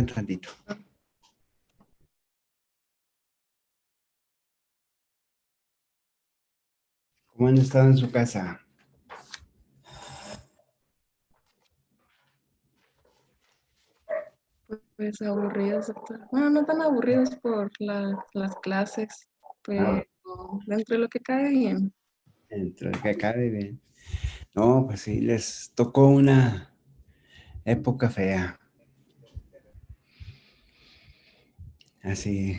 tantito. ¿Cómo han estado en su casa? Pues aburridos, doctor. Bueno, no tan aburridos por las clases, pero dentro de lo que cae bien. Dentro de que acabe bien. No, pues sí, les tocó una época fea. Así,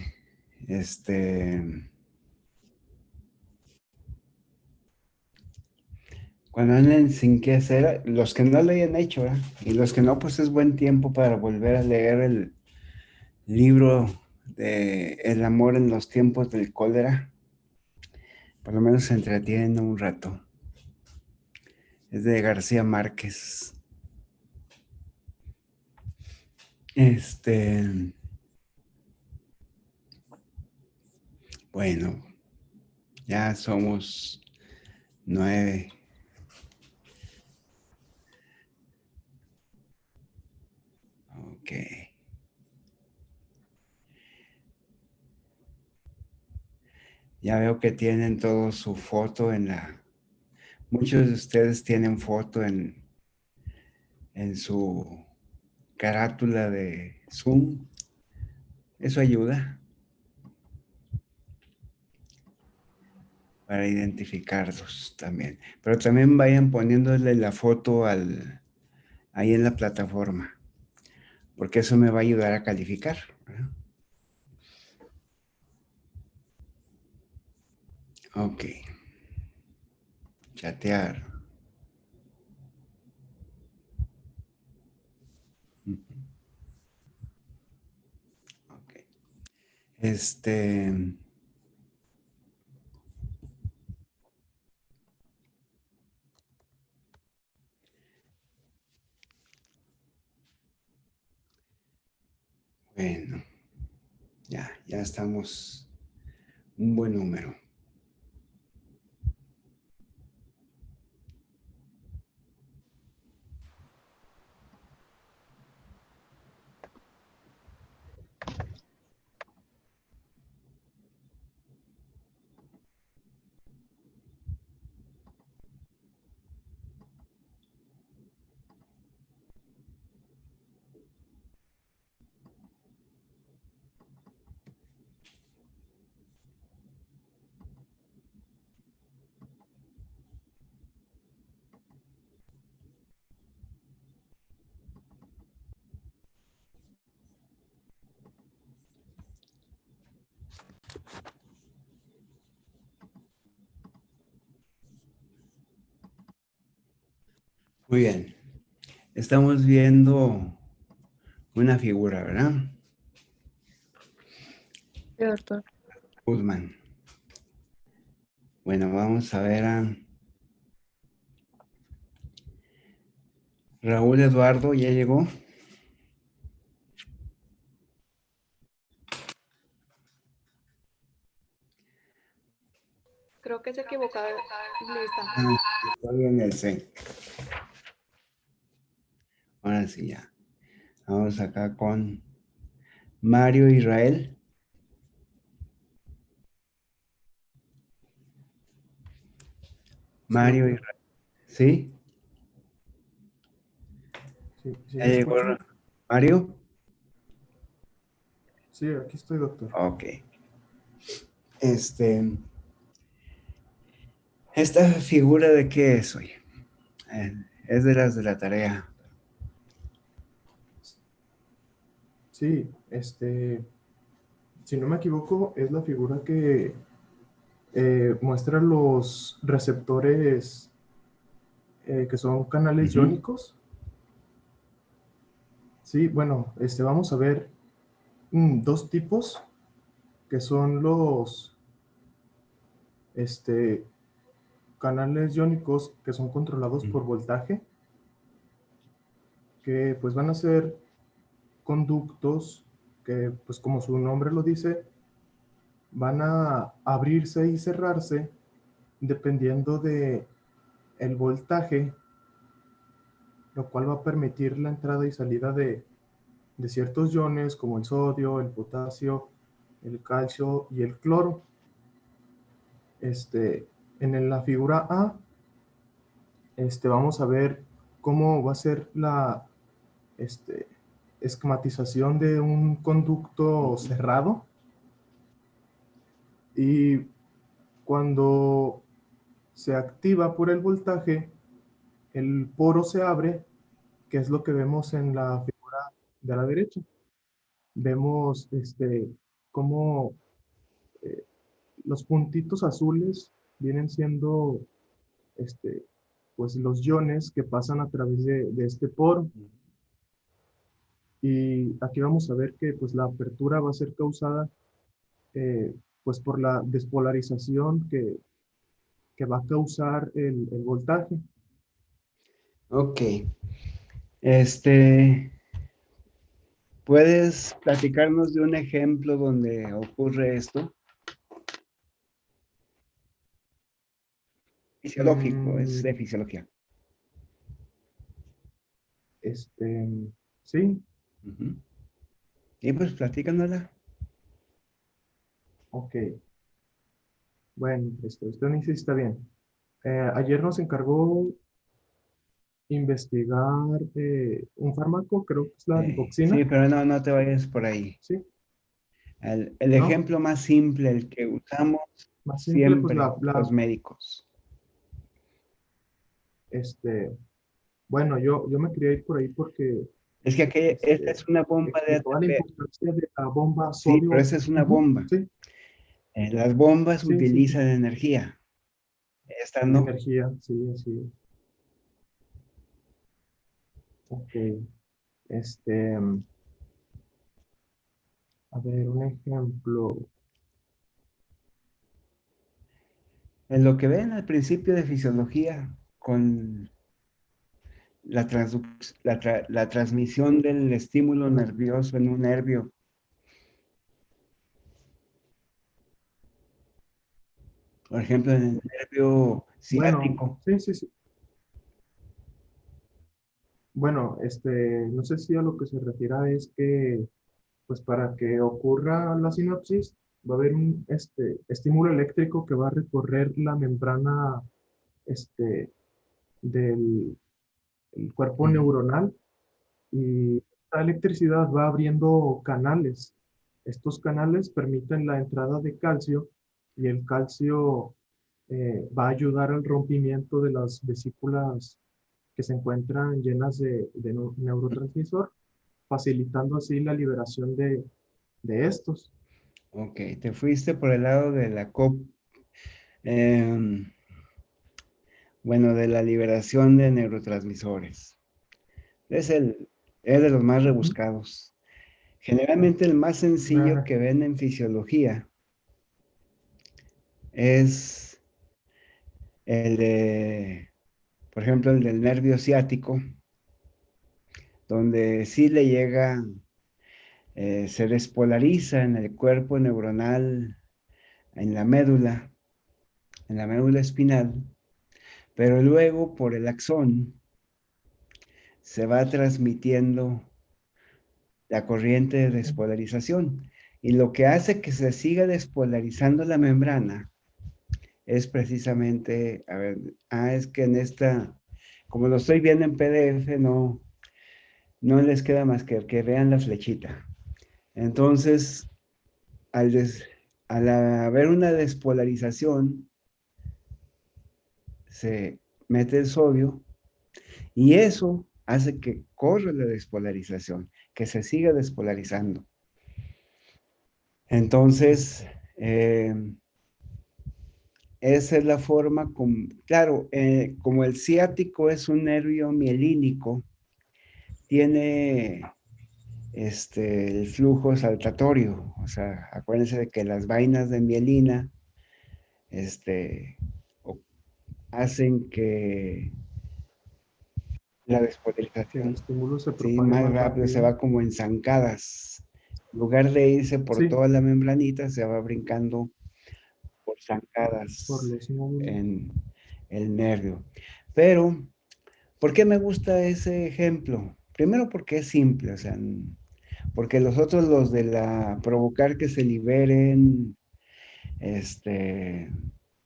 cuando anden sin qué hacer, los que no lo hayan hecho, ¿verdad? Y los que no, pues es buen tiempo para volver a leer el libro de El amor en los tiempos del cólera. Por lo menos se entretienen un rato. Es de García Márquez. Bueno, ya somos 9. Ok. Ya veo que tienen todo su foto en la... Muchos de ustedes tienen foto en su carátula de Zoom. Eso ayuda para identificarlos también. Pero también vayan poniéndole la foto ahí en la plataforma, porque eso me va a ayudar a calificar, ¿verdad? Ok. Chatear. Ujú. Ok. Este... Bueno, ya estamos un buen número. Muy bien. Estamos viendo una figura, ¿verdad? Sí, doctor. Guzmán. Bueno, vamos a ver a Raúl Eduardo, ¿ya llegó? Creo que se equivocó. Lista. Ah, estoy en el C. Ahora sí, ya. Vamos acá con Mario Israel. Sí, Mario doctor. Israel. ¿Sí? Sí, sí ¿Ya me llegó escucha. Mario? Sí, aquí estoy, doctor. Ok. ¿Esta figura de qué es hoy? Eh, es de las de la tarea. Sí, si no me equivoco, es la figura que muestra los receptores que son canales Ujú. iónicos. Sí, bueno, vamos a ver dos tipos que son los este, canales iónicos que son controlados por voltaje, que pues van a ser conductos que, pues como su nombre lo dice, van a abrirse y cerrarse dependiendo de el voltaje, lo cual va a permitir la entrada y salida de de ciertos iones como el sodio, el potasio, el calcio y el cloro. En la figura A, vamos a ver cómo va a ser la esquematización de un conducto cerrado. Y cuando se activa por el voltaje, el poro se abre, que es lo que vemos en la figura de la derecha. Vemos cómo los puntitos azules vienen siendo pues los iones que pasan a través de este poro. Y aquí vamos a ver que pues la apertura va a ser causada pues por la despolarización que va a causar el voltaje. Ok. ¿Puedes platicarnos de un ejemplo donde ocurre esto? Fisiológico, es de fisiología. Sí, Ujú. Y pues platícanosla. ok. Bueno, usted me dice si está bien. Ayer nos encargó investigar un fármaco, creo que es la Sí, digoxina. pero no te vayas por ahí. Sí, El ¿no? ejemplo más simple, el que usamos Más simple, pues siempre los médicos. este, bueno, yo me quería ir por ahí porque Es que esta es una bomba de explicaba la ATP. importancia de la bomba Sí, pero sodio. esa es una Ujú, bomba. sí, Las bombas sí, sí, sí. utilizan energía. Esta no. Energía, sí, así. Ok. Este, a ver, un ejemplo. En lo que ven al principio de fisiología, con la transmisión del estímulo nervioso en un nervio. Por ejemplo, en el nervio Bueno, ciático. sí, sí, sí. Bueno, no sé si a lo que se refiere es que, pues para que ocurra la sinapsis, va a haber un estímulo eléctrico que va a recorrer la membrana del el cuerpo Ujú. neuronal y la electricidad va abriendo canales. Estos canales permiten la entrada de calcio y el calcio va a ayudar al rompimiento de las vesículas que se encuentran llenas de neurotransmisor, facilitando así la liberación de estos. Ok, te fuiste por el lado de la em, bueno, de la liberación de neurotransmisores. Es es de los más Ujú. rebuscados. Generalmente el más sencillo Ah, que ven en fisiología es el de, por ejemplo, el del nervio ciático, donde sí le llega, se despolariza en el cuerpo neuronal, en la médula espinal, pero luego por el axón se va transmitiendo la corriente de despolarización. Y lo que hace que se siga despolarizando la membrana es precisamente, a ver, es que en esta, como lo estoy viendo en PDF, no les queda más que vean la flechita. Entonces, al, des- al haber una despolarización, se mete el sodio y eso hace que corra la despolarización, que se siga despolarizando. Entonces, esa es la forma como, claro, como el ciático es un nervio mielínico, tiene el flujo saltatorio, o sea, acuérdense de que las vainas de mielina o- hacen que la que el despolarización, estímulo se sí, propague más más rápido, se rápido. va como en zancadas. En lugar de irse por Sí, toda la membranita, se va brincando por por zancadas los nódulos. en el nervio. Pero, ¿por qué me gusta ese ejemplo? Primero porque es simple, o sea, porque los otros, los de la provocar que se liberen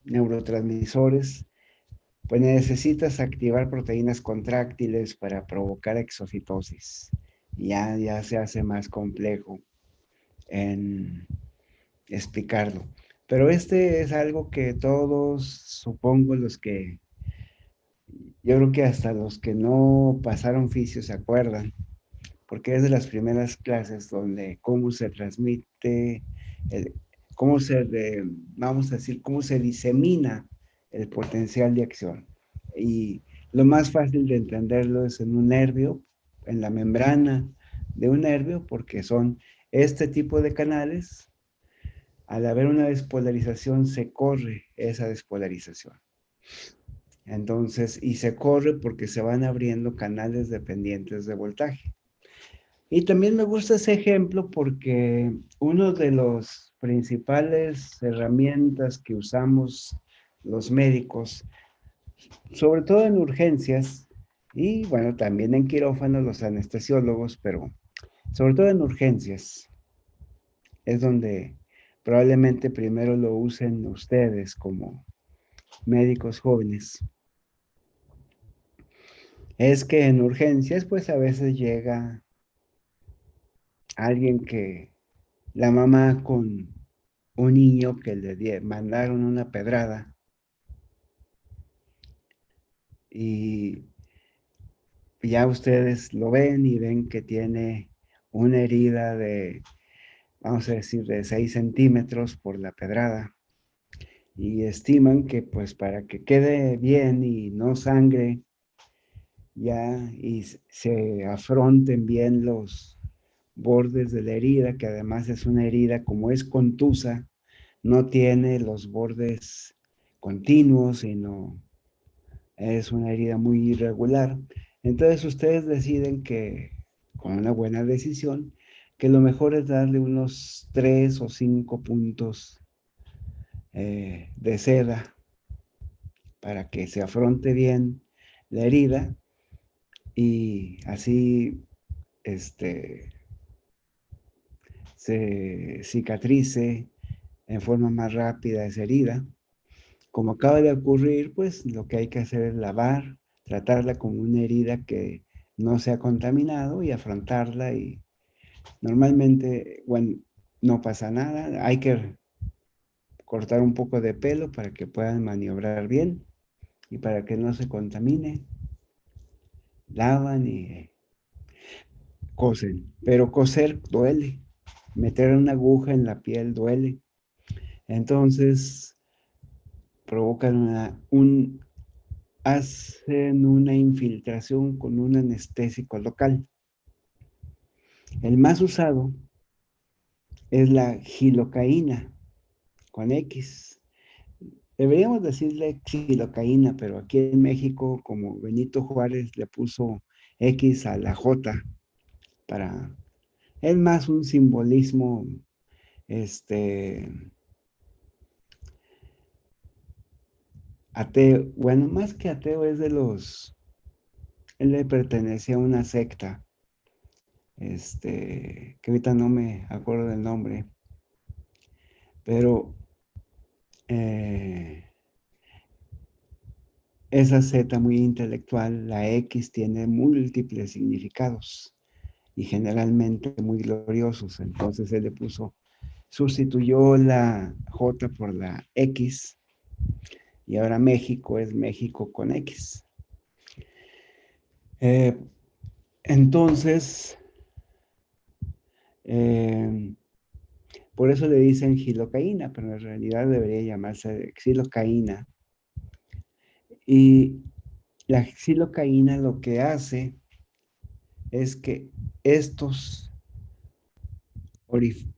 neurotransmisores, pues necesitas activar proteínas contráctiles para provocar exocitosis. Ya se hace más complejo en explicarlo. Pero este es algo que todos, supongo, yo creo que hasta los que no pasaron fisio se acuerdan, porque es de las primeras clases donde cómo se transmite, el- vamos a decir, cómo se disemina el potencial de acción. Y lo más fácil de entenderlo es en un nervio, en la membrana de un nervio, porque son este tipo de canales. Al haber una despolarización, se corre esa despolarización. Entonces, y se corre porque se van abriendo canales dependientes de voltaje. Y también me gusta ese ejemplo porque uno de los principales herramientas que usamos los médicos, sobre todo en urgencias, y bueno, también en quirófano los anestesiólogos, pero sobre todo en urgencias, es donde probablemente primero lo usen ustedes como médicos jóvenes. Es que en urgencias, pues a veces llega alguien que la mamá con un niño que mandaron una pedrada y ya ustedes lo ven y ven que tiene una herida de, vamos a decir, de 6 centímetros por la pedrada y estiman que pues para que quede bien y no sangre ya y se afronten bien los bordes de la herida, que además es una herida como es contusa, no tiene los bordes continuos, sino es una herida muy irregular. Entonces ustedes deciden que, con una buena decisión, que lo mejor es darle unos 3 o 5 puntos de seda para que se afronte bien la herida y así se cicatrice en forma más rápida esa herida. Como acaba de ocurrir, pues lo que hay que hacer es lavar, tratarla como una herida que no se ha contaminado y afrontarla y normalmente, bueno, no pasa nada. Hay que cortar un poco de pelo para que puedan maniobrar bien y para que no se contamine. Lavan y cosen, pero coser duele. Meter una aguja en la piel duele. Entonces provocan hacen una infiltración con un anestésico local. El más usado es la gilocaína con X. Deberíamos decirle xilocaína, pero aquí en México, como Benito Juárez le puso X a la J para, es más un simbolismo, ateo, bueno, más que ateo es él le pertenecía a una secta, que ahorita no me acuerdo del nombre, pero esa Z muy intelectual, la X, tiene múltiples significados y generalmente muy gloriosos. Entonces él sustituyó la J por la X y ahora México es México con X. Entonces, por eso le dicen gilocaína, pero en realidad debería llamarse xilocaína. Y la xilocaína lo que hace es que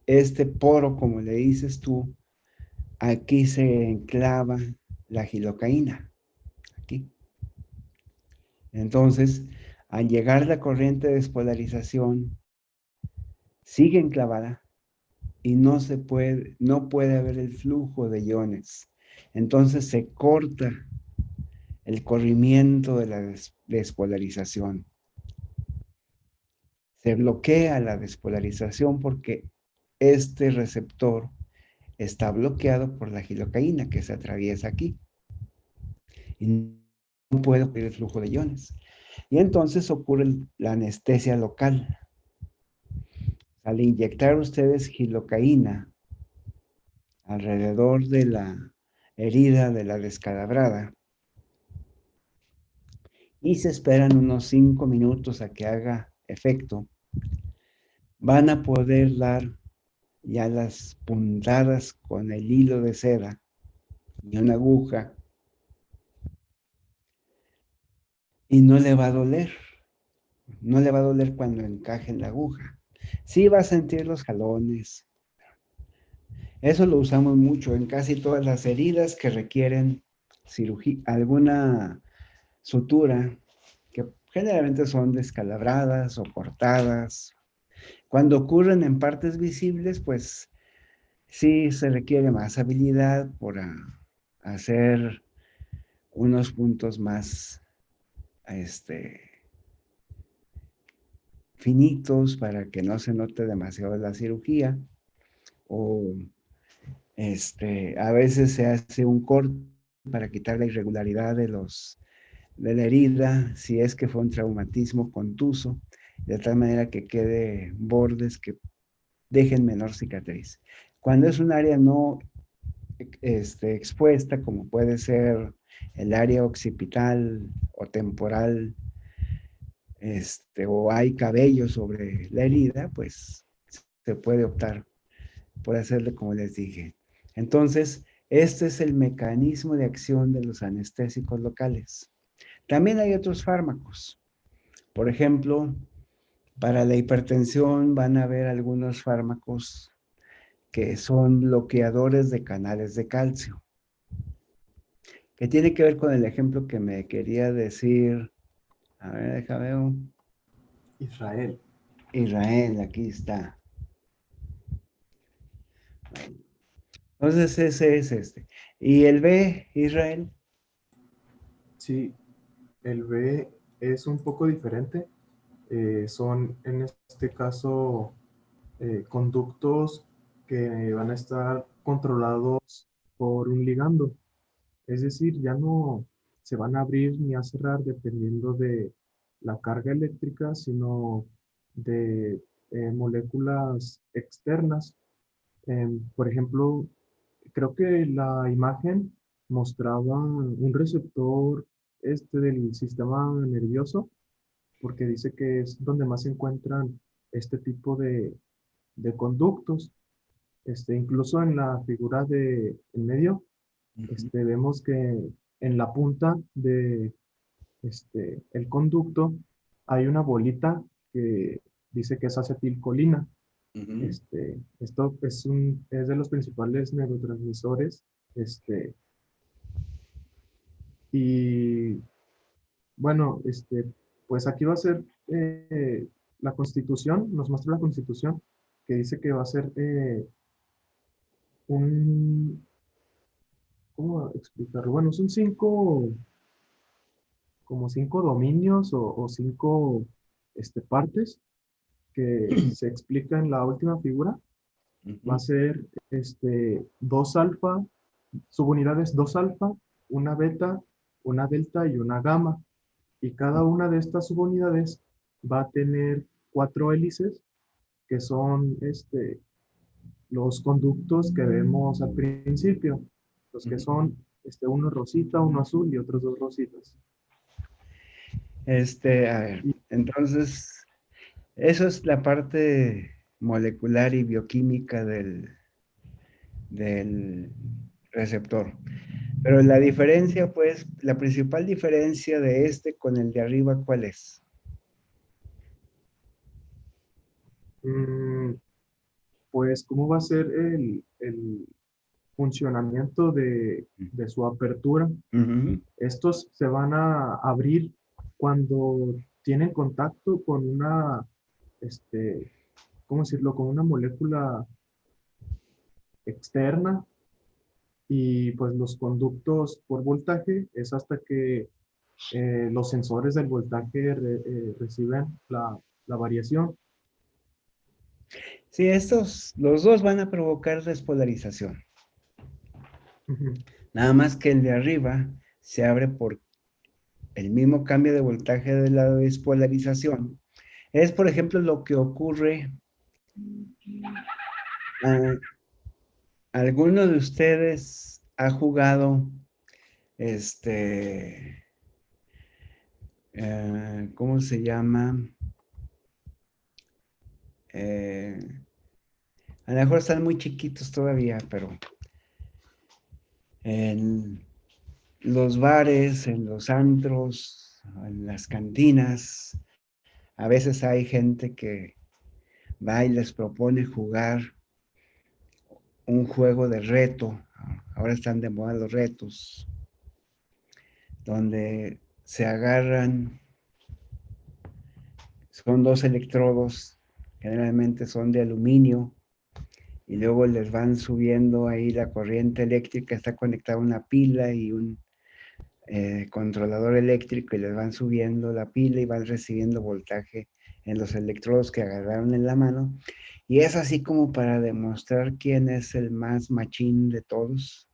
este poro, como le dices tú, aquí se enclava la gilocaína, aquí. Entonces, al llegar la corriente de despolarización, sigue enclavada y no puede haber el flujo de iones. Entonces se corta el corrimiento de la despolarización. se bloquea la despolarización porque este receptor está bloqueado por la gilocaína que se atraviesa aquí y no puede ocurrir el flujo de iones. Y entonces ocurre la anestesia local. Al inyectar ustedes gilocaína alrededor de la herida de la descalabrada y se esperan unos 5 minutos a que haga efecto, van a poder dar ya las puntadas con el hilo de seda y una aguja y no le va a doler. No le va a doler cuando encaje en la aguja. Sí va a sentir los jalones. Eso lo usamos mucho en casi todas las heridas que requieren cirugía, alguna sutura, que generalmente son descalabradas o cortadas. Cuando ocurren en partes visibles, pues sí se requiere más habilidad por hacer unos puntos más finitos para que no se note demasiado la cirugía. O a veces se hace un corte para quitar la irregularidad de la herida, si es que fue un traumatismo contuso, de tal manera que quede bordes que dejen menor cicatriz. Cuando es un área no expuesta, como puede ser el área occipital o temporal, o hay cabello sobre la herida, pues se puede optar por hacerle como les dije. Entonces, este es el mecanismo de acción de los anestésicos locales. También hay otros fármacos. Por ejemplo, para la hipertensión van a haber algunos fármacos que son bloqueadores de canales de calcio, que tiene que ver con el ejemplo que me quería decir. A ver, déjame ver. Israel. Israel, aquí está. Entonces ese es este. ¿Y el B, Israel? Sí, el B es un poco diferente. Son en este caso conductos que van a estar controlados por un ligando. Es decir, ya no se van a abrir ni a cerrar dependiendo de la carga eléctrica, sino de moléculas externas. Por ejemplo, creo que la imagen mostraba un receptor del sistema nervioso, porque dice que es donde más se encuentran este tipo de conductos. Incluso en la figura de en medio, vemos que en la punta de el conducto hay una bolita que dice que es acetilcolina. Ujú. Esto es de los principales neurotransmisores. Este, y bueno, pues aquí va a ser la Constitución, nos muestra la Constitución, que dice que va a ser un, ¿cómo explicarlo? Bueno, son como cinco dominios o cinco partes que se explica en la última figura. Va a Ujú. ser 2 alfa, subunidades 2 alfa, una beta, una delta y una gamma. Y cada una de estas subunidades va a tener 4 hélices, que son los conductos que vemos al principio, los que Ujú. son uno rosita, uno azul y otros 2 rositas. A ver, Y entonces, eso es la parte molecular y bioquímica del receptor. Pero la diferencia, pues, la principal diferencia de este con el de arriba, ¿cuál es? mm, pues, ¿cómo va a ser el funcionamiento de su apertura? Ujú. Estos se van a abrir cuando tienen contacto con una, este, ¿cómo decirlo? Con una molécula externa, y pues los conductos por voltaje es hasta que los sensores del voltaje reciben la variación. Sí, los dos van a provocar despolarización. Ujú. Nada más que el de arriba se abre por el mismo cambio de voltaje de la despolarización. Es, por ejemplo, lo que ocurre. ah, ¿Alguno de ustedes ha jugado ¿cómo se llama? Eh, a lo mejor están muy chiquitos todavía, pero en los bares, en los antros, en las cantinas, a veces hay gente que va y les propone jugar un juego de reto. Ahora están de moda los retos, donde se agarran, son dos electrodos, generalmente son de aluminio, y luego les van subiendo ahí la corriente eléctrica, está conectada a una pila y un controlador eléctrico, y les van subiendo la pila y van recibiendo voltaje en los electrodos que agarraron en la mano. Y es así como para demostrar quién es el más machín de todos,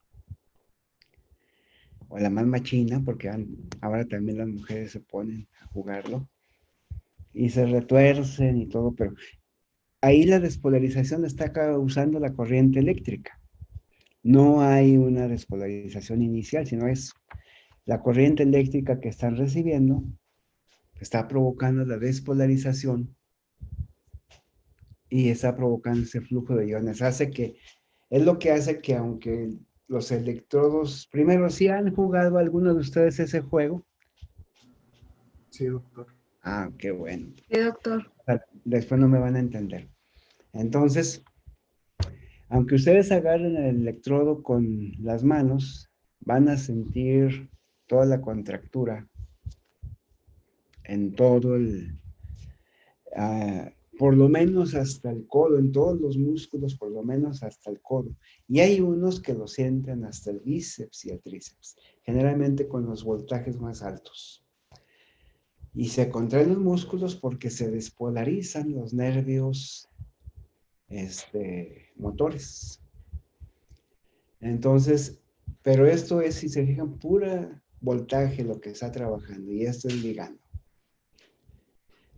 o la más machina, porque ahora también las mujeres se ponen a jugarlo y se retuercen y todo, pero ahí la despolarización está causando la corriente eléctrica. No hay una despolarización inicial, sino es la corriente eléctrica que están recibiendo, está provocando la despolarización y está provocando ese flujo de iones. Es lo que hace que, aunque los electrodos, primero, ¿sí han jugado algunos de ustedes ese juego? Sí, doctor. Ah, qué bueno. Sí, doctor. Después no me van a entender. Entonces, aunque ustedes agarren el electrodo con las manos, van a sentir toda la contractura en todo por lo menos hasta el codo, en todos los músculos, por lo menos hasta el codo. Y hay unos que lo sienten hasta el bíceps y el tríceps, generalmente con los voltajes más altos. Y se contraen los músculos porque se despolarizan los nervios motores. Entonces, pero esto es, si se fijan, pura voltaje lo que está trabajando, y esto es ligando.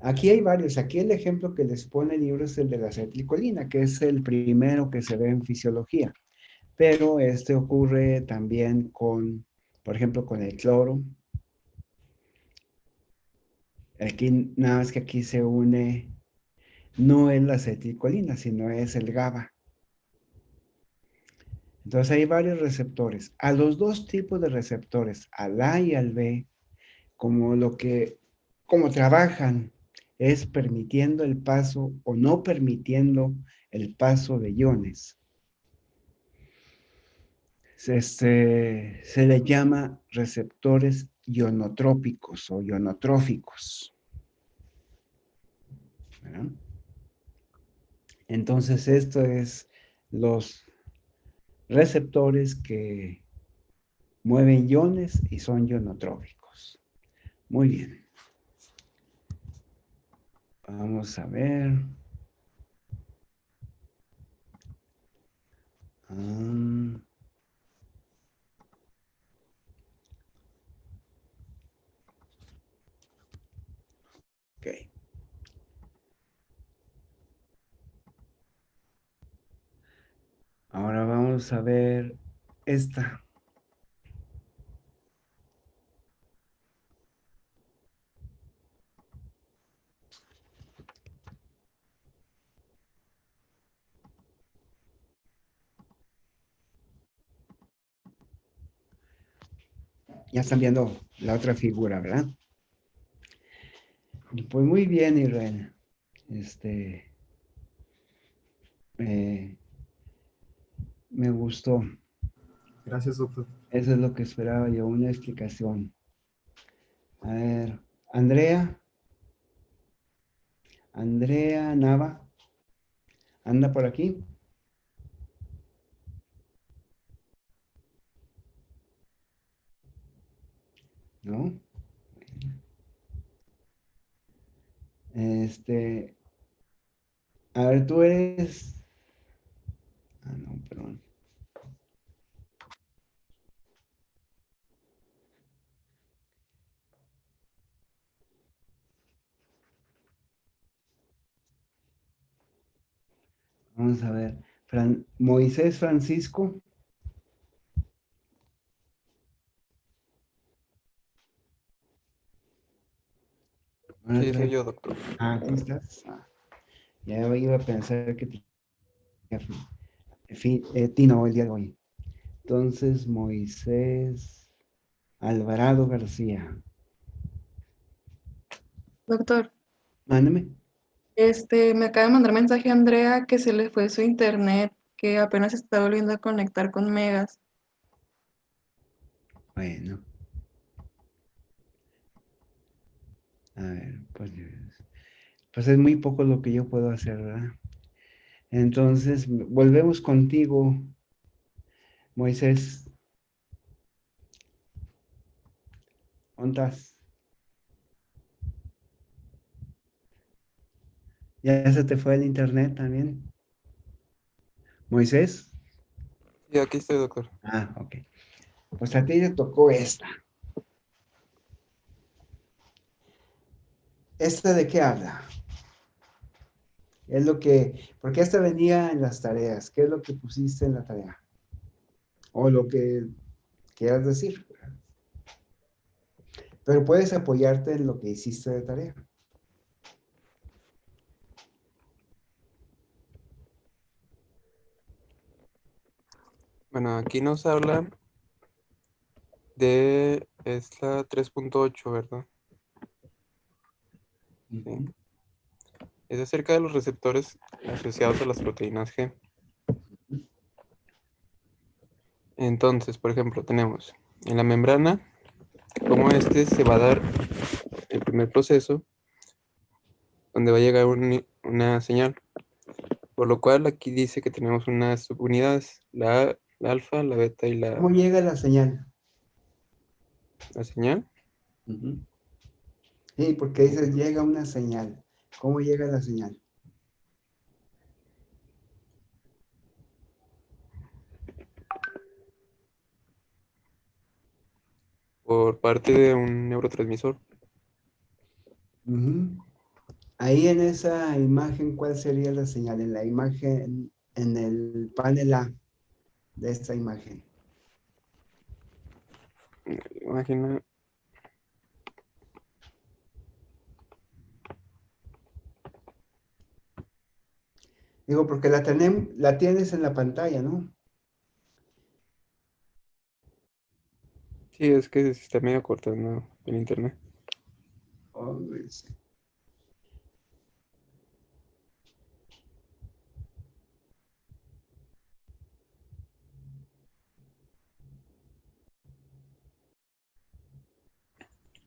Aquí hay varios. Aquí el ejemplo que les pone el libro es el de la acetilcolina, que es el primero que se ve en fisiología. Pero este ocurre también con, por ejemplo, con el cloro. Aquí, nada más que aquí se une, no es la acetilcolina, sino es el GABA. Entonces hay varios receptores. A los dos tipos de receptores, al A y al B, como trabajan es permitiendo el paso o no permitiendo el paso de iones. Se le llama receptores ionotrópicos o ionotróficos, ¿verdad? Entonces, esto es los receptores que mueven iones y son ionotróficos. Muy bien. Vamos a ver. Um, ok. Ahora vamos a ver esta. Ya están viendo la otra figura, ¿verdad? Pues muy bien, Israel. Eh, Me gustó. Gracias, doctor. Eso es lo que esperaba yo, una explicación. A ver, Andrea Nava, ¿anda por aquí? ¿No? Este, A ver, tú eres... Ah, no, perdón. Vamos a ver. Moisés Francisco. Ahora Sí, soy trae- yo, doctor. Ah, aquí estás. Ah, ya iba a pensar que Tino el día de hoy. Entonces, Moisés Alvarado García. Doctor, Mándame. me acaba de mandar mensaje a Andrea que se le fue su internet, que apenas se está volviendo a conectar con Megas. Bueno, a ver, pues es muy poco lo que yo puedo hacer, ¿verdad? Entonces, volvemos contigo, Moisés. ¿Dónde estás? ¿Ya se te fue el internet también? ¿Moisés? Sí, aquí estoy, doctor. Ah, ok. Pues a ti te tocó esta. ¿Esta de qué habla? Es lo que, porque esta venía en las tareas. ¿Qué es lo que pusiste en la tarea? O lo que quieras decir. Pero puedes apoyarte en lo que hiciste de tarea. Bueno, aquí nos habla de esta 3.8, ¿verdad? Sí. Es acerca de los receptores asociados a las proteínas G. Entonces, por ejemplo, tenemos en la membrana cómo se va a dar el primer proceso donde va a llegar una señal. Por lo cual aquí dice que tenemos unas subunidades, la alfa, la beta y ¿Cómo llega la señal? la señal. Ujú. Sí, porque dices, llega una señal. ¿Cómo llega la señal? Por parte de un neurotransmisor. Ujú. Ahí en esa imagen, ¿cuál sería la señal? En la imagen, en el panel A de esta imagen. Imagina, Digo, porque la tienes en la pantalla, ¿no? sí, es que se está medio cortando el internet. Oh, pues,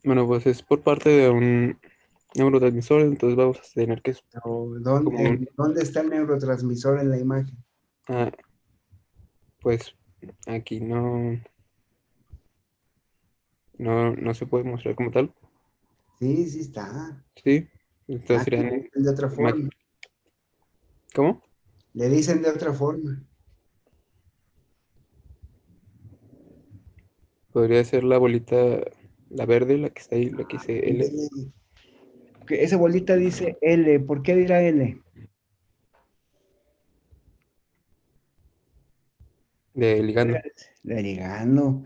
Bueno, pues es por parte de un neurotransmisor, entonces vamos a tener que pero como ¿dónde está el neurotransmisor en la imagen? ah, pues aquí no se puede mostrar como tal. Sí, sí está. Sí, entonces Aquí le serían dicen de otra ima- forma. ¿Cómo? Le dicen de otra forma. Podría ser la bolita, la verde, la que está ahí, la que dice L, Ándele. Que esa bolita dice L. ¿Por qué dirá L? de ligando. De ligando.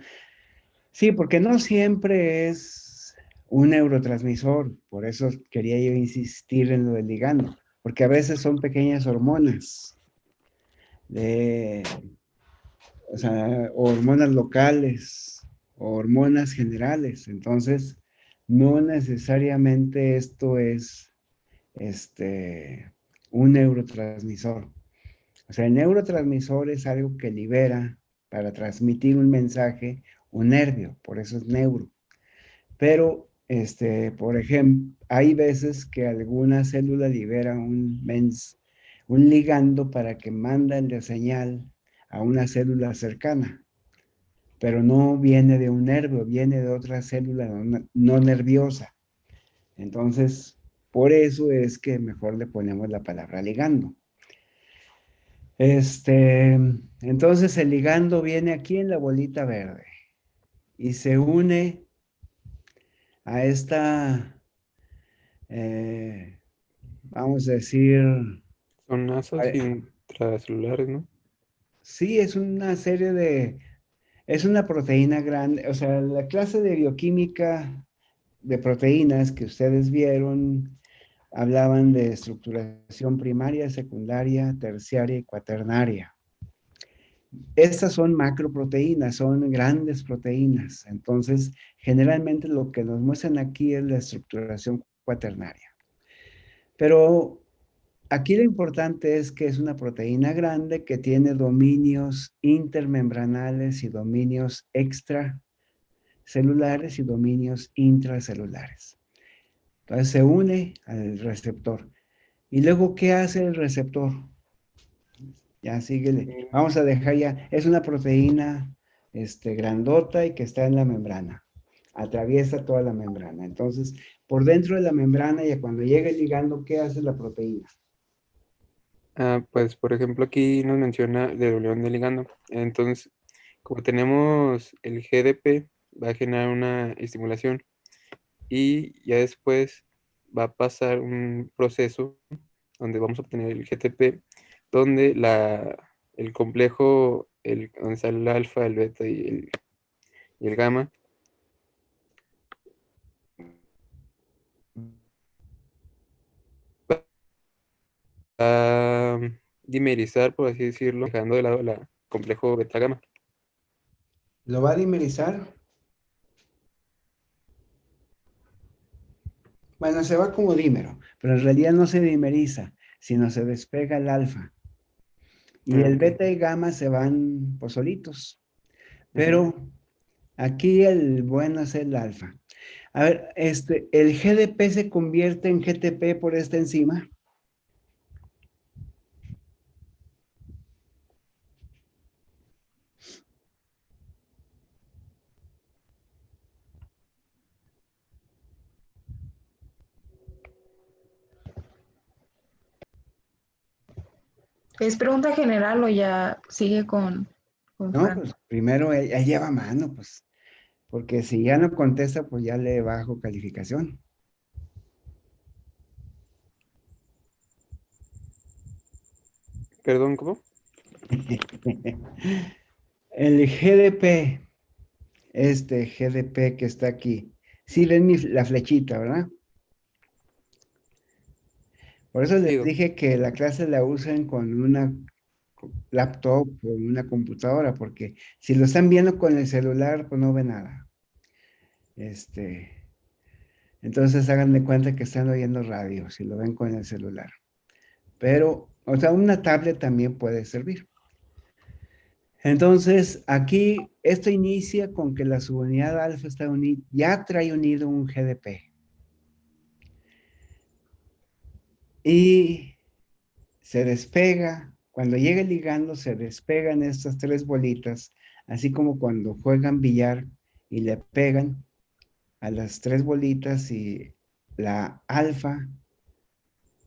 Sí, porque no siempre es un neurotransmisor. Por eso quería yo insistir en lo del ligando. Porque a veces son pequeñas hormonas. De, o sea, hormonas locales, o hormonas generales. Entonces, no necesariamente esto es un neurotransmisor. O sea, el neurotransmisor es algo que libera para transmitir un mensaje un nervio, por eso es neuro. Pero, por ejemplo, hay veces que alguna célula libera un ligando para que manda la señal a una célula cercana, pero no viene de un nervio, viene de otra célula no nerviosa. Entonces, Por eso es que mejor le ponemos la palabra ligando. Entonces el ligando viene aquí en la bolita verde y se une a esta, vamos a decir, Son nasas intracelulares, ¿no? sí, es una serie es una proteína grande, o sea, la clase de bioquímica de proteínas que ustedes vieron hablaban de estructuración primaria, secundaria, terciaria y cuaternaria. Estas son macroproteínas, son grandes proteínas. Entonces, generalmente lo que nos muestran aquí es la estructuración cuaternaria. Pero aquí lo importante es que es una proteína grande que tiene dominios intermembranales y dominios extracelulares y dominios intracelulares. Entonces se une al receptor. ¿Y luego qué hace el receptor? Ya, síguele. Vamos a dejar ya. Es una proteína grandota y que está en la membrana. Atraviesa toda la membrana. Entonces, por dentro de la membrana, y cuando llega el ligando, ¿qué hace la proteína? Pues por ejemplo aquí nos menciona de unión de ligando. Entonces, como tenemos el GDP, va a generar una estimulación y ya después va a pasar un proceso donde vamos a obtener el GTP, donde el complejo, donde está el alfa, el beta y el gamma, va a dimerizar, por así decirlo, dejando de lado el complejo beta-gamma. ¿Lo va a dimerizar? Bueno, se va como dímero, pero en realidad no se dimeriza, sino se despega el alfa. Y el Ok. beta y gamma se van pues solitos. Ujú. Pero aquí el bueno es el alfa. A ver, el GDP se convierte en GTP por esta enzima. ¿Es pregunta general o ya sigue con No, Fran? pues primero ella lleva mano, pues, porque si ya no contesta, pues ya le bajo calificación. Perdón, ¿cómo? El GDP, este GDP que está aquí, sí ven la flechita, ¿verdad? Por eso les Sigo. dije que la clase la usen con una laptop o una computadora, porque si lo están viendo con el celular, pues no ven nada. Entonces hagan de cuenta que están oyendo radio, si lo ven con el celular. Pero, o sea, una tablet también puede servir. Entonces, aquí esto inicia con que la subunidad alfa está unida, ya trae unido un GDP. Y se despega, cuando llega el ligando, se despegan estas tres bolitas, así como cuando juegan billar y le pegan a las tres bolitas y la alfa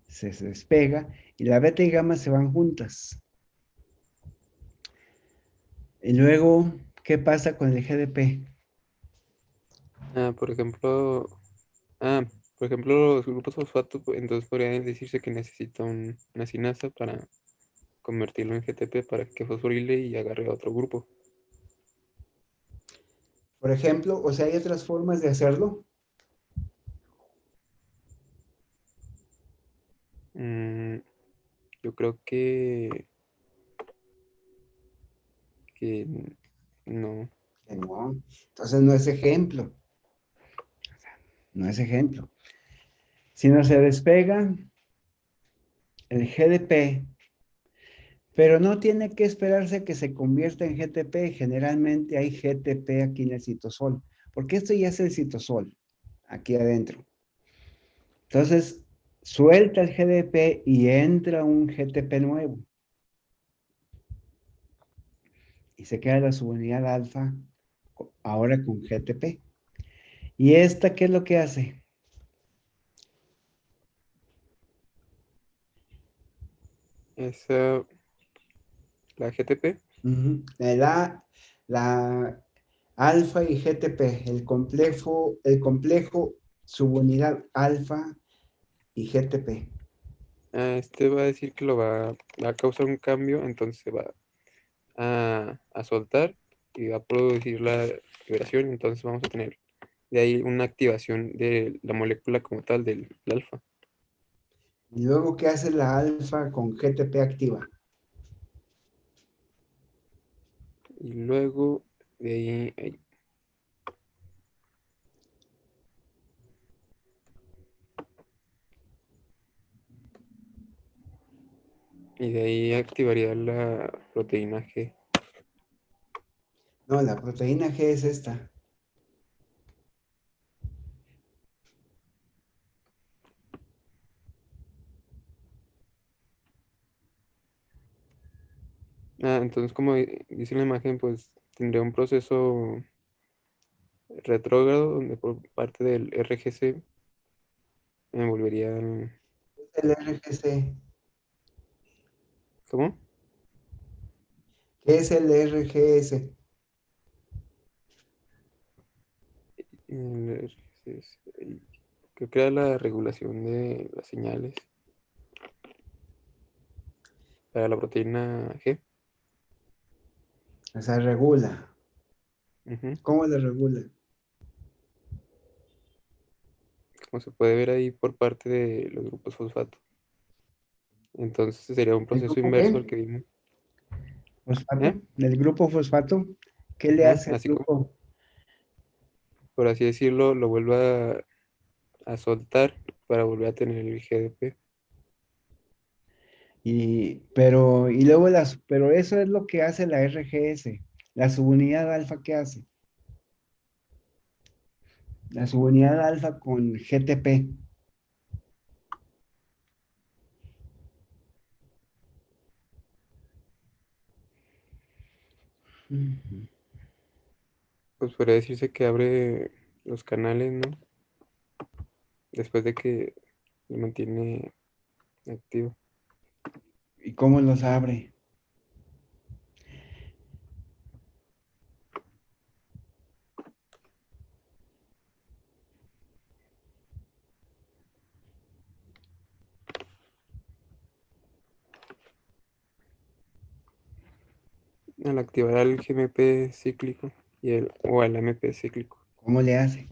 se despega y la beta y gamma se van juntas. Y luego, ¿qué pasa con el GDP? Ah, por ejemplo, ah, por ejemplo, los grupos fosfato, entonces podría decirse que necesita una sinasa para convertirlo en GTP para que fosforile y agarre a otro grupo. Por ejemplo, o sea, hay otras formas de hacerlo. Mm, yo creo que no. No, entonces no es ejemplo, no es ejemplo. Si no se despega el GDP, pero no tiene que esperarse a que se convierta en GTP. Generalmente hay GTP aquí en el citosol, porque esto ya es el citosol, aquí adentro. Entonces, suelta el GDP y entra un GTP nuevo. Y se queda la subunidad alfa ahora con GTP. ¿Y esta qué es lo que hace? Esa, la GTP. Ujú. La alfa y GTP, el complejo subunidad alfa y GTP. Este va a decir que va a causar un cambio, entonces se va a soltar y va a producir la liberación, entonces vamos a tener de ahí una activación de la molécula como tal del alfa. Y luego, ¿qué hace la alfa con GTP activa? Y luego de ahí, y de ahí activaría la proteína G. No, la proteína G es esta. Entonces, como dice la imagen, pues tendría un proceso retrógrado donde por parte del RGC me volvería El RGC. ¿cómo? ¿Qué es el RGS? El RGC, que crea la regulación de las señales para la proteína G. O sea, regula. Ujú. ¿Cómo la regula? Como se puede ver ahí por parte de los grupos fosfato. Entonces sería un ¿El proceso grupo inverso al qué? que vimos. ¿Fosfato? ¿Eh? ¿Del grupo fosfato? ¿Qué le Ajá, hace al así como, grupo? por así decirlo, lo vuelvo a soltar para volver a tener el GDP. Pero eso es lo que hace la RGS. La subunidad alfa, ¿qué hace? La subunidad alfa con GTP. Ujú. Pues podría decirse que abre los canales, ¿no? Después de que lo mantiene activo. ¿Y cómo los abre? Al activar el GMP cíclico o el MP cíclico. ¿Cómo le hace?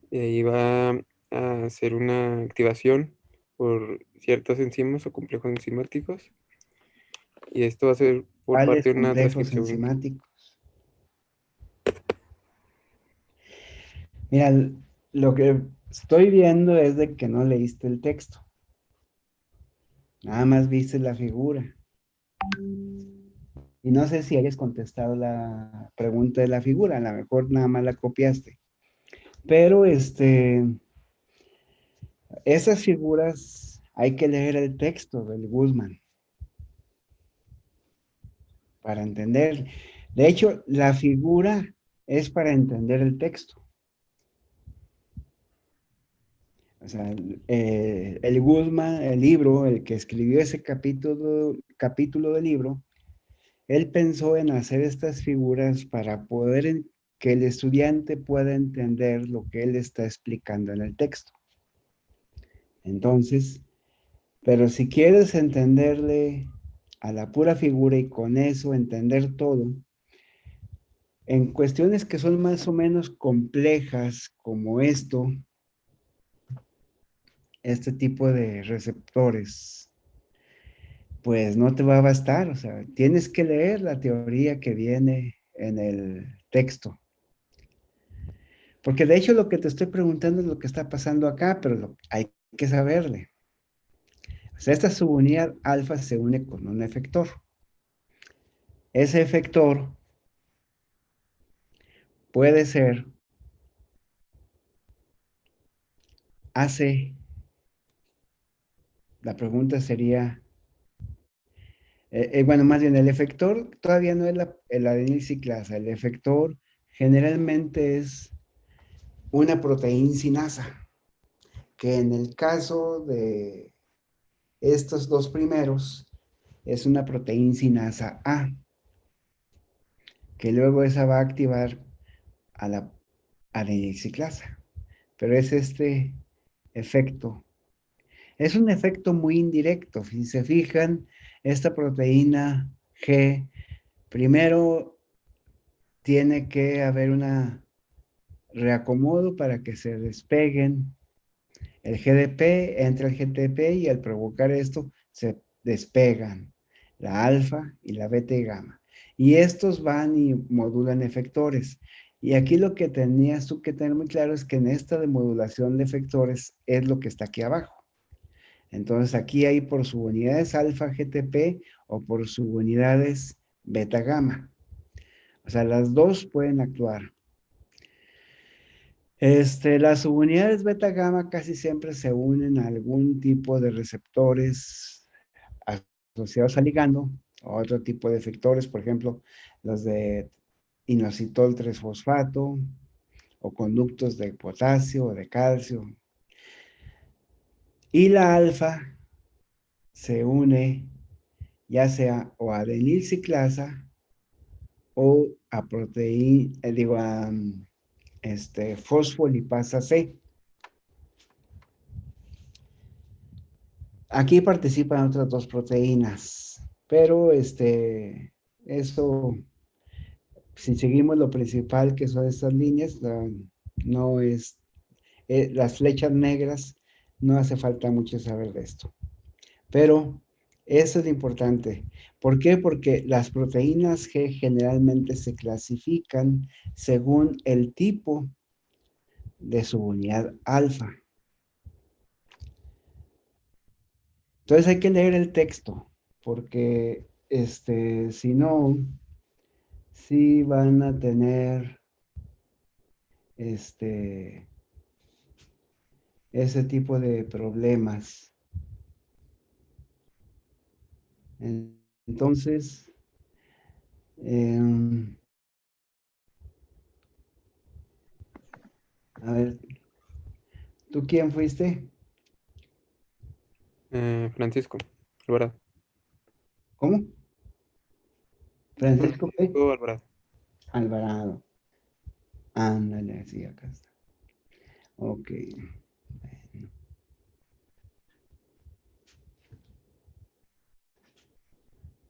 Y ahí va a hacer una activación por ciertas enzimas o complejos enzimáticos. Y esto va a ser por ¿Cuáles parte de una complejos transcripción. enzimáticos? Mira, lo que estoy viendo es de que no leíste el texto. Nada más viste la figura. Y no sé si hayas contestado la pregunta de la figura, a lo mejor nada más la copiaste. Pero esas figuras hay que leer el texto del Guzmán para entender. De hecho, la figura es para entender el texto. O sea, el Guzmán, el libro, el que escribió ese capítulo del libro, él pensó en hacer estas figuras para poder que el estudiante pueda entender lo que él está explicando en el texto. Entonces, pero si quieres entenderle a la pura figura y con eso entender todo, en cuestiones que son más o menos complejas como este tipo de receptores, pues no te va a bastar, o sea, tienes que leer la teoría que viene en el texto. Porque de hecho lo que te estoy preguntando es lo que está pasando acá, pero hay que saberle. O sea, esta subunidad alfa se une con un efector. Ese efector puede ser AC. La pregunta sería, bueno, más bien el efector todavía no es el adenil ciclasa. El efector generalmente es una proteína sinasa, que en el caso estos dos primeros es una proteína sinasa A, que luego esa va a activar a la adenilciclasa. Pero es este efecto. Es un efecto muy indirecto. Si se fijan, esta proteína G, primero tiene que haber un reacomodo para que se despeguen el GDP, entra el GTP y al provocar esto se despegan la alfa y la beta y gamma. Y estos van y modulan efectores. Y aquí lo que tenías tú que tener muy claro es que en esta de modulación de efectores es lo que está aquí abajo. Entonces aquí hay por subunidades alfa GTP o por subunidades beta gamma. O sea, las dos pueden actuar. Las subunidades beta gamma casi siempre se unen a algún tipo de receptores asociados al ligando o otro tipo de efectores, por ejemplo, los de inositol 3-fosfato o conductos de potasio o de calcio. Y la alfa se une ya sea o a adenilciclasa o a fosfolipasa C. Aquí participan otras dos proteínas, pero eso, si seguimos lo principal que son estas líneas, no es, las flechas negras, no hace falta mucho saber de esto. Pero eso es lo importante. ¿Por qué? Porque las proteínas G generalmente se clasifican según el tipo de subunidad alfa. Entonces hay que leer el texto, porque si no, sí van a tener ese tipo de problemas. Entonces, a ver, ¿tú quién fuiste? Francisco Alvarado. ¿Cómo? Francisco P. Francisco Alvarado. Alvarado. Ándale, sí, acá está. Ok.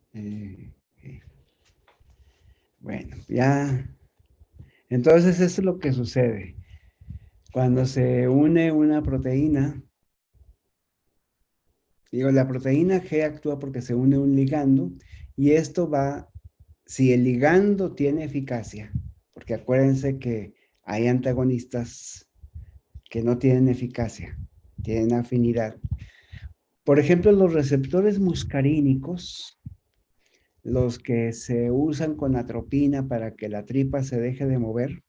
Bueno. Ok. Bueno, ya. Entonces, eso es lo que sucede. Cuando se une una proteína, digo, la proteína G actúa porque se une un ligando y esto va, si el ligando tiene eficacia, porque acuérdense que hay antagonistas que no tienen eficacia, tienen afinidad. Por ejemplo, los receptores muscarínicos, los que se usan con atropina para que la tripa se deje de mover,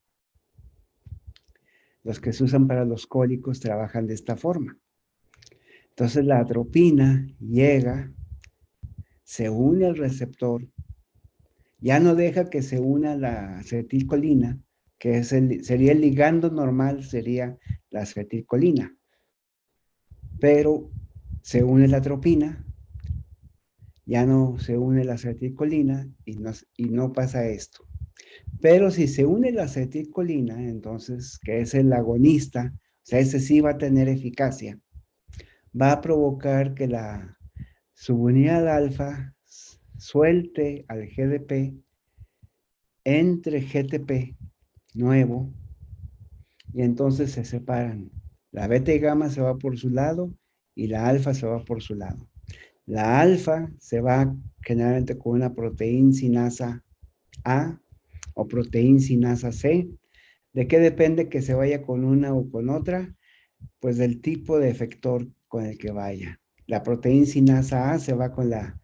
los que se usan para los cólicos trabajan de esta forma. Entonces la atropina llega, se une al receptor, ya no deja que se una la acetilcolina, que sería el ligando normal, sería la acetilcolina. Pero se une la atropina, ya no se une la acetilcolina y no pasa esto. Pero si se une la acetilcolina, entonces, que es el agonista, o sea, ese sí va a tener eficacia, va a provocar que la subunidad alfa suelte al GDP entre GTP nuevo y entonces se separan. La beta y gamma se va por su lado y la alfa se va por su lado. La alfa se va generalmente con una proteína sinasa A o proteína sinasa C. ¿De qué depende que se vaya con una o con otra? Pues del tipo de efector con el que vaya. La proteína sinasa A se va con la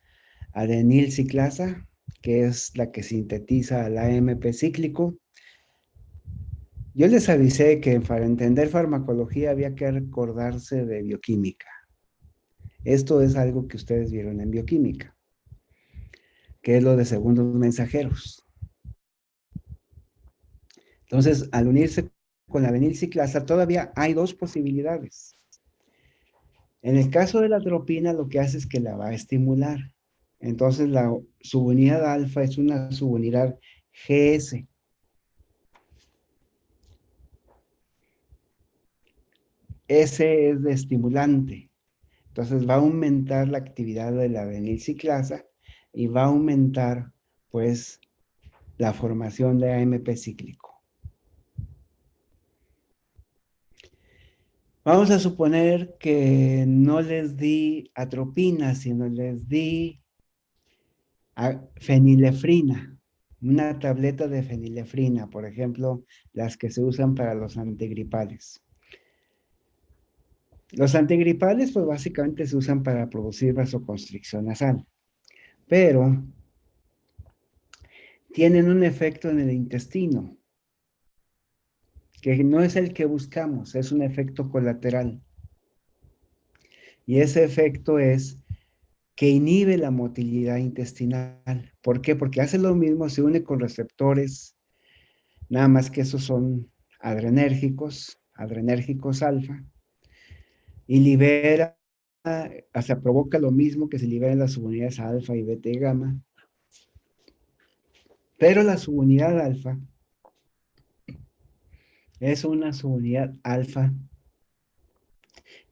adenilciclasa, que es la que sintetiza el AMP cíclico. Yo les avisé que para entender farmacología había que recordarse de bioquímica. Esto es algo que ustedes vieron en bioquímica, que es lo de segundos mensajeros. Entonces, al unirse con la adenilciclasa, todavía hay dos posibilidades. En el caso de la atropina, lo que hace es que la va a estimular. Entonces, la subunidad alfa es una subunidad GS. S es de estimulante. Entonces, va a aumentar la actividad de la adenilciclasa y va a aumentar, pues, la formación de AMP cíclico. Vamos a suponer que no les di atropina, sino les di fenilefrina, una tableta de fenilefrina, por ejemplo, las que se usan para los antigripales. Los antigripales, pues básicamente se usan para producir vasoconstricción nasal, pero tienen un efecto en el intestino, que no es el que buscamos, es un efecto colateral. Y ese efecto es que inhibe la motilidad intestinal. ¿Por qué? Porque hace lo mismo, se une con receptores, nada más que esos son adrenérgicos alfa, y libera, hasta provoca lo mismo que se liberan las subunidades alfa y beta y gamma, pero la subunidad alfa es una subunidad alfa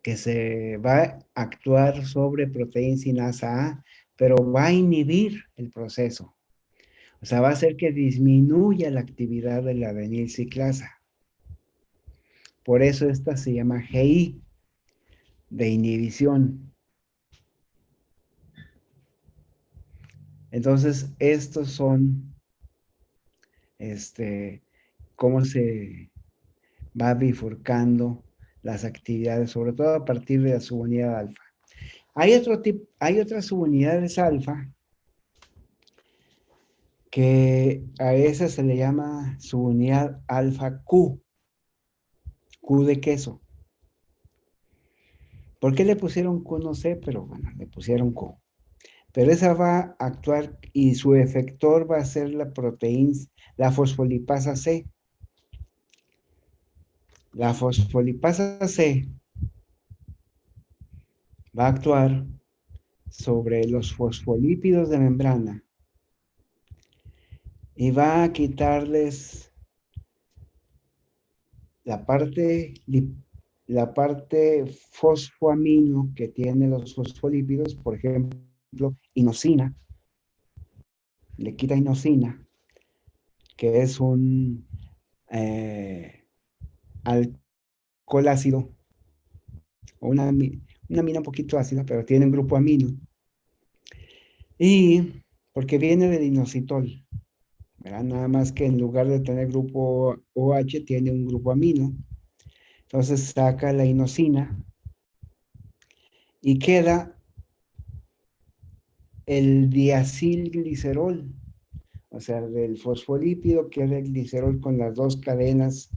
que se va a actuar sobre proteína sinasa A, pero va a inhibir el proceso. O sea, va a hacer que disminuya la actividad de la adenilciclasa. Por eso esta se llama GI, de inhibición. Entonces, estos son, cómo se va bifurcando las actividades, sobre todo a partir de la subunidad alfa. Hay otras subunidades alfa que a esa se le llama subunidad alfa Q, Q de queso. ¿Por qué le pusieron Q? No sé, pero bueno, le pusieron Q. Pero esa va a actuar y su efector va a ser la proteína, la fosfolipasa C. La fosfolipasa C va a actuar sobre los fosfolípidos de membrana y va a quitarles la parte fosfoamino que tienen los fosfolípidos, por ejemplo, inosina, le quita inosina, que es un alcohol ácido, o una amina un poquito ácida, pero tiene un grupo amino. Y porque viene del inositol, ¿verdad? Nada más que en lugar de tener grupo OH, tiene un grupo amino. Entonces saca la inosina y queda el diacilglicerol, o sea, del fosfolípido queda el glicerol con las dos cadenas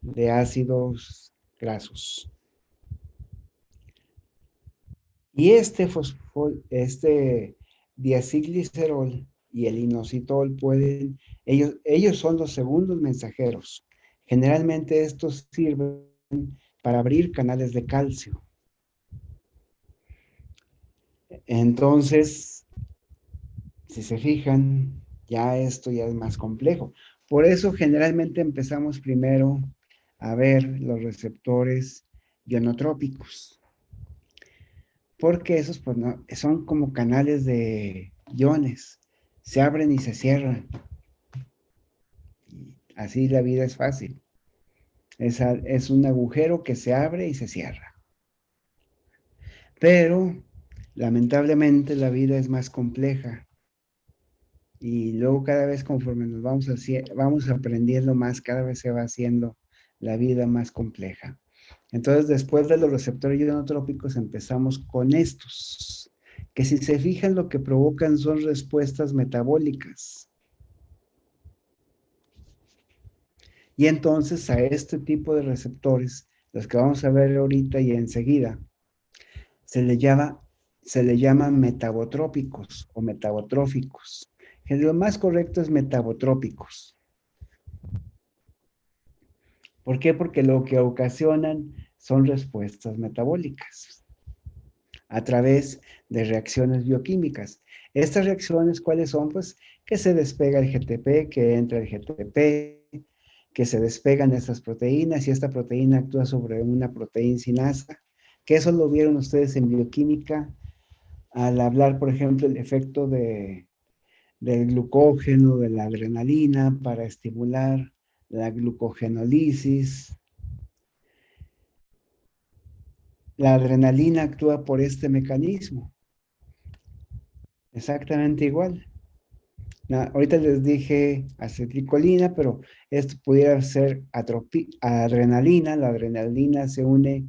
de ácidos grasos. Y este diacilglicerol y el inositol pueden, ellos son los segundos mensajeros. Generalmente estos sirven para abrir canales de calcio. Entonces, si se fijan, esto ya es más complejo. Por eso generalmente empezamos primero a ver los receptores ionotrópicos. Porque esos pues, no, son como canales de iones. Se abren y se cierran. Y así la vida es fácil. Es un agujero que se abre y se cierra. Pero, lamentablemente, la vida es más compleja. Y luego cada vez conforme nos vamos aprendiendo más, cada vez se va haciendo la vida más compleja. Entonces, después de los receptores ionotrópicos, empezamos con estos, que si se fijan lo que provocan son respuestas metabólicas. Y entonces a este tipo de receptores, los que vamos a ver ahorita y enseguida, se le llama metabotrópicos o metabotróficos. Lo más correcto es metabotrópicos. ¿Por qué? Porque lo que ocasionan son respuestas metabólicas. a través de reacciones bioquímicas. Estas reacciones, ¿cuáles son? Pues que se despega el GTP, que entra el GTP, que se despegan estas proteínas y esta proteína actúa sobre una proteína sinasa, que eso lo vieron ustedes en bioquímica al hablar, por ejemplo, el efecto del glucógeno, de la adrenalina para estimular la glucogenólisis. La adrenalina actúa por este mecanismo. Exactamente igual. Ahorita les dije acetilcolina, pero esto pudiera ser adrenalina. La adrenalina se une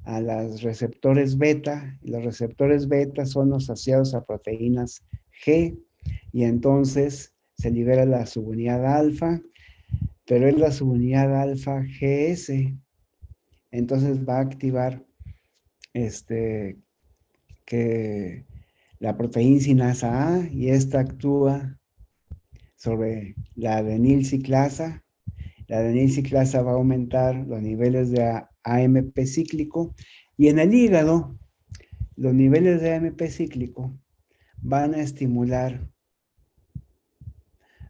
a los receptores beta, y los receptores beta son asociados a proteínas G, y entonces se libera la subunidad alfa, pero es la subunidad alfa GS, entonces va a activar que la proteína sinasa A, y esta actúa sobre la adenilciclasa. La adenilciclasa va a aumentar los niveles de AMP cíclico, y en el hígado los niveles de AMP cíclico van a estimular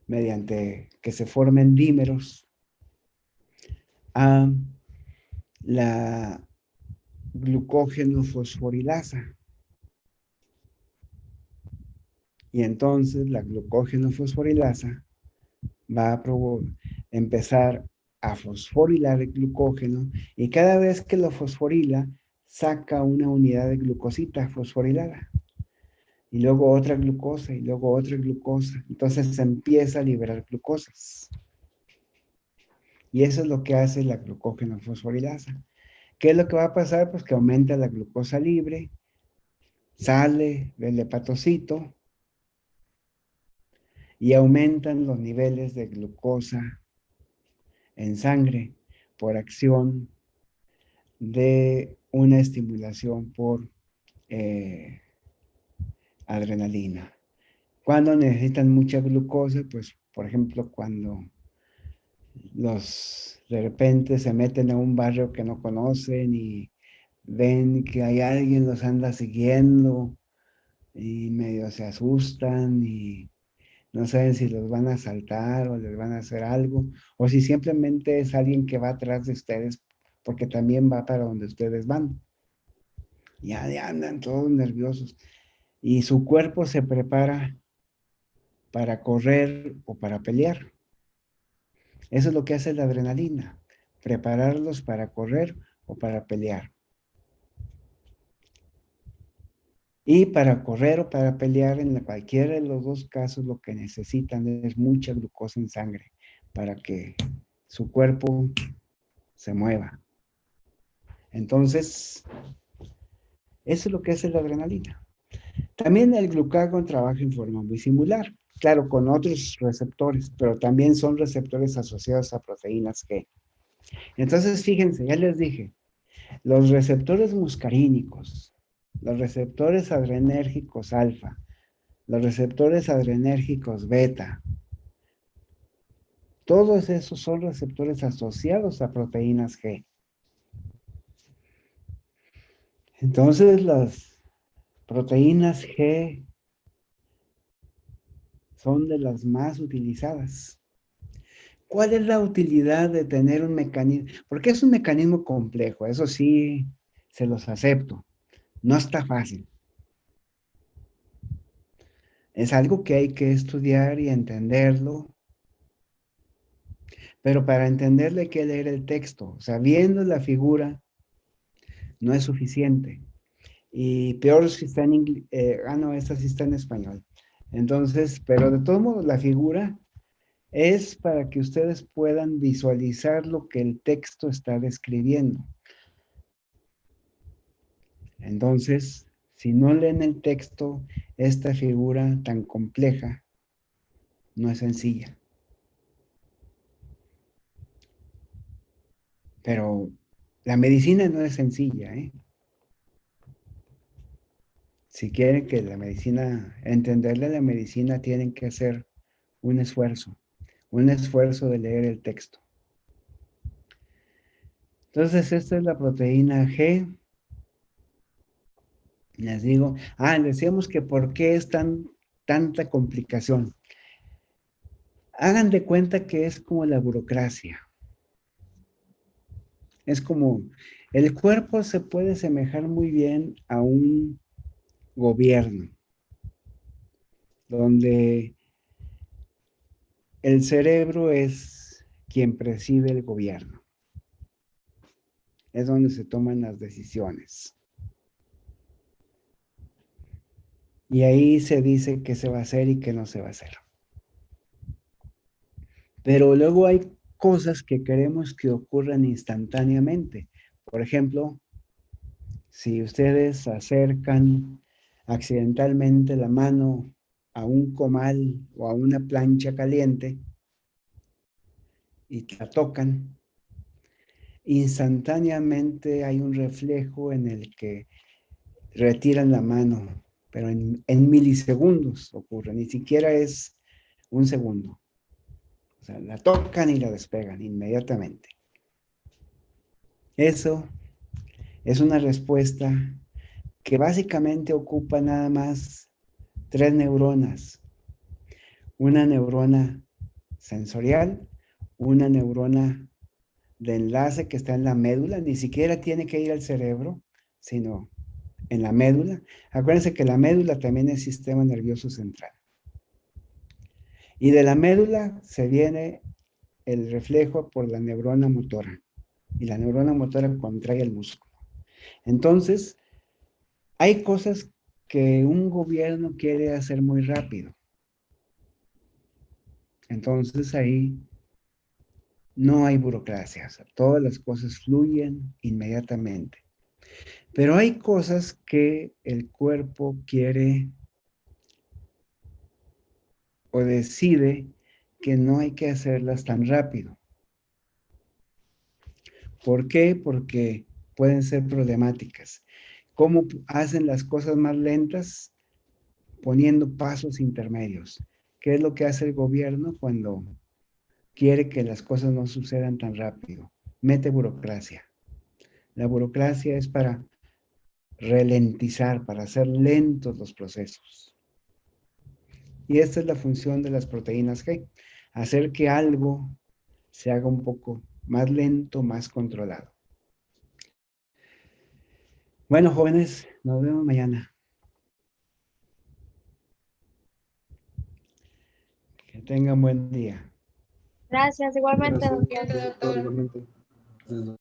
mediante que se formen dímeros a la glucógeno fosforilasa. Y entonces la glucógeno fosforilasa va a empezar a fosforilar el glucógeno, y cada vez que lo fosforila saca una unidad de glucosita fosforilada, y luego otra glucosa, y luego otra glucosa. Entonces se empieza a liberar glucosas. Y eso es lo que hace la glucógeno fosforilasa. ¿Qué es lo que va a pasar? Pues que aumenta la glucosa libre, sale del hepatocito y aumentan los niveles de glucosa en sangre por acción de una estimulación por adrenalina. Cuando necesitan mucha glucosa, pues por ejemplo cuando de repente se meten a un barrio que no conocen y ven que hay alguien los anda siguiendo y medio se asustan y no saben si los van a asaltar o les van a hacer algo, o si simplemente es alguien que va atrás de ustedes porque también va para donde ustedes van. Ya andan todos nerviosos y su cuerpo se prepara para correr o para pelear. Eso es lo que hace la adrenalina, prepararlos para correr o para pelear. Y para correr o para pelear, en cualquiera de los dos casos, lo que necesitan es mucha glucosa en sangre para que su cuerpo se mueva. Entonces, eso es lo que hace la adrenalina. También el glucagón trabaja en forma muy similar, claro, con otros receptores, pero también son receptores asociados a proteínas G. Entonces, fíjense, ya les dije, los receptores muscarínicos, los receptores adrenérgicos alfa, los receptores adrenérgicos beta, todos esos son receptores asociados a proteínas G. Entonces, las proteínas G son de las más utilizadas. ¿Cuál es la utilidad de tener un mecanismo? Porque es un mecanismo complejo, eso sí, se los acepto. No está fácil. Es algo que hay que estudiar y entenderlo. Pero para entenderlo hay que leer el texto. O sea, viendo la figura no es suficiente. Y peor si está en inglés. No, esta sí está en español. Entonces, pero de todos modos, la figura es para que ustedes puedan visualizar lo que el texto está describiendo. Entonces, si no leen el texto, esta figura tan compleja no es sencilla. Pero la medicina no es sencilla, ¿eh? Si quieren que la medicina, entenderle la medicina, tienen que hacer un esfuerzo de leer el texto. Entonces, esta es la proteína G. Les digo, decíamos que por qué es tanta complicación. Hagan de cuenta que es como la burocracia. Es como, el cuerpo se puede semejar muy bien a un gobierno, donde el cerebro es quien preside el gobierno. Es donde se toman las decisiones. Y ahí se dice qué se va a hacer y qué no se va a hacer. Pero luego hay cosas que queremos que ocurran instantáneamente. Por ejemplo, si ustedes acercan accidentalmente la mano a un comal o a una plancha caliente y la tocan, instantáneamente hay un reflejo en el que retiran la mano, pero en milisegundos ocurre, ni siquiera es un segundo. O sea, la tocan y la despegan inmediatamente. Eso es una respuesta que básicamente ocupa nada más 3 neuronas. Una neurona sensorial, una neurona de enlace que está en la médula, ni siquiera tiene que ir al cerebro, sino en la médula. Acuérdense que la médula también es sistema nervioso central. Y de la médula se viene el reflejo por la neurona motora. Y la neurona motora contrae el músculo. Entonces, hay cosas que un gobierno quiere hacer muy rápido. Entonces ahí no hay burocracia. O sea, todas las cosas fluyen inmediatamente. Pero hay cosas que el cuerpo quiere o decide que no hay que hacerlas tan rápido. ¿Por qué? Porque pueden ser problemáticas. ¿Cómo hacen las cosas más lentas? Poniendo pasos intermedios. ¿Qué es lo que hace el gobierno cuando quiere que las cosas no sucedan tan rápido? Mete burocracia. La burocracia es para ralentizar, para hacer lentos los procesos. Y esta es la función de las proteínas G, hacer que algo se haga un poco más lento, más controlado. Bueno, jóvenes, nos vemos mañana. Que tengan buen día. Gracias, igualmente, Gracias, doctor. doctor, igualmente.